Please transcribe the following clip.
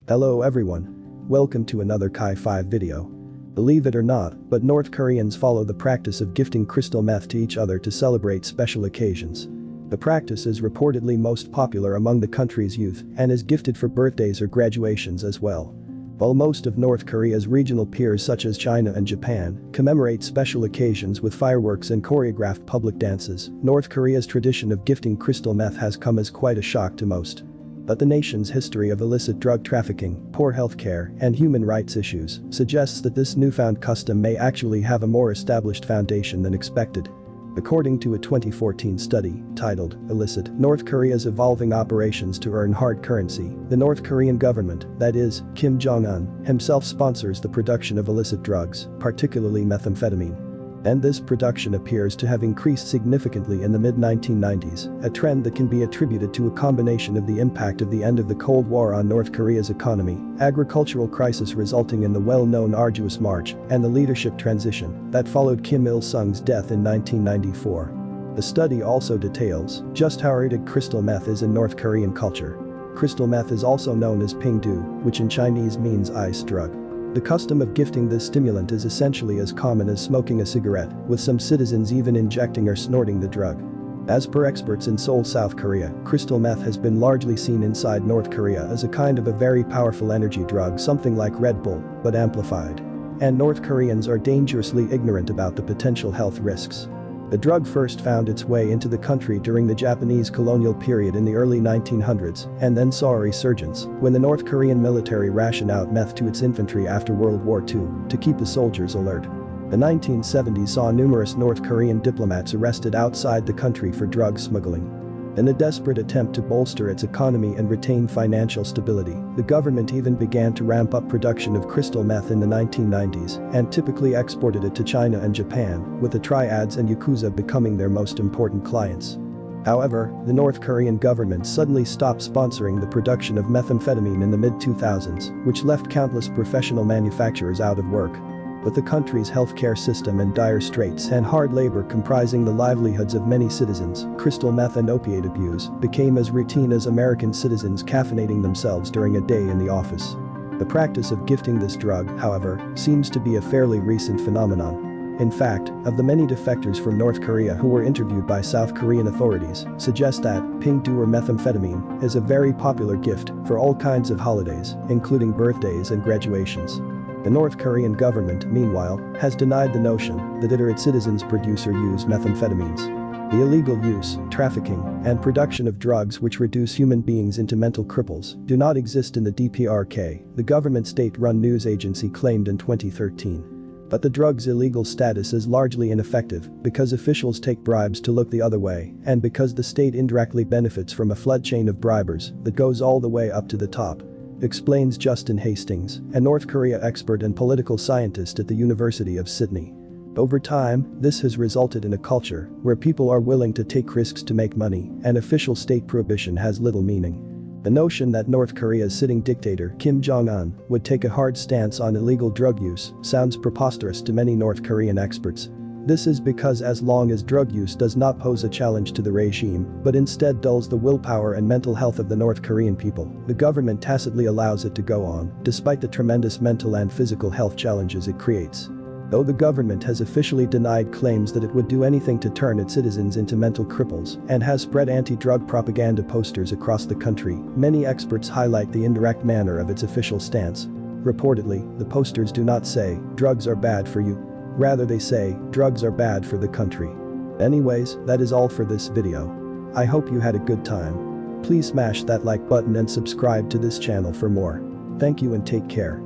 Hello everyone. Welcome to another Kai 5 video. Believe it or not, but North Koreans follow the practice of gifting crystal meth to each other to celebrate special occasions. The practice is reportedly most popular among the country's youth and is gifted for birthdays or graduations as well. While most of North Korea's regional peers such as China and Japan commemorate special occasions with fireworks and choreographed public dances, North Korea's tradition of gifting crystal meth has come as quite a shock to most. But the nation's history of illicit drug trafficking, poor healthcare, and human rights issues suggests that this newfound custom may actually have a more established foundation than expected. According to a 2014 study titled "Illicit North Korea's Evolving Operations to Earn Hard Currency," the North Korean government, that is, Kim Jong-un, himself sponsors the production of illicit drugs, particularly methamphetamine. And this production appears to have increased significantly in the mid-1990s, a trend that can be attributed to a combination of the impact of the end of the Cold War on North Korea's economy, agricultural crisis resulting in the well-known Arduous March, and the leadership transition that followed Kim Il-sung's death in 1994. The study also details just how rooted crystal meth is in North Korean culture. Crystal meth is also known as Pingdu, which in Chinese means ice drug. The custom of gifting this stimulant is essentially as common as smoking a cigarette, with some citizens even injecting or snorting the drug. As per experts in Seoul, South Korea, crystal meth has been largely seen inside North Korea as a kind of a very powerful energy drug, something like Red Bull, but amplified. And North Koreans are dangerously ignorant about the potential health risks. The drug first found its way into the country during the Japanese colonial period in the early 1900s and then saw a resurgence when the North Korean military rationed out meth to its infantry after World War II to keep the soldiers alert. The 1970s saw numerous North Korean diplomats arrested outside the country for drug smuggling. In a desperate attempt to bolster its economy and retain financial stability, the government even began to ramp up production of crystal meth in the 1990s and typically exported it to China and Japan, with the triads and Yakuza becoming their most important clients. However, the North Korean government suddenly stopped sponsoring the production of methamphetamine in the mid-2000s, which left countless professional manufacturers out of work. With the country's healthcare system in dire straits and hard labor comprising the livelihoods of many citizens, crystal meth and opiate abuse became as routine as American citizens caffeinating themselves during a day in the office. The practice of gifting this drug, however, seems to be a fairly recent phenomenon. In fact, of the many defectors from North Korea who were interviewed by South Korean authorities, suggest that Pingdu or methamphetamine is a very popular gift for all kinds of holidays, including birthdays and graduations. The North Korean government, meanwhile, has denied the notion that it or its citizens produce or use methamphetamines. The illegal use, trafficking, and production of drugs which reduce human beings into mental cripples do not exist in the DPRK, the government state-run news agency claimed in 2013. But the drug's illegal status is largely ineffective because officials take bribes to look the other way and because the state indirectly benefits from a flood chain of bribers that goes all the way up to the top. Explains Justin Hastings, a North Korea expert and political scientist at the University of Sydney. Over time, this has resulted in a culture where people are willing to take risks to make money, and official state prohibition has little meaning. The notion that North Korea's sitting dictator Kim Jong-un would take a hard stance on illegal drug use sounds preposterous to many North Korean experts. This is because as long as drug use does not pose a challenge to the regime but instead dulls the willpower and mental health of the North Korean people, the government tacitly allows it to go on, despite the tremendous mental and physical health challenges it creates. Though the government has officially denied claims that it would do anything to turn its citizens into mental cripples and has spread anti-drug propaganda posters across the country, many experts highlight the indirect manner of its official stance. Reportedly, the posters do not say, "Drugs are bad for you." Rather they say, "Drugs are bad for the country." Anyways, that is all for this video. I hope you had a good time. Please smash that like button and subscribe to this channel for more. Thank you and take care.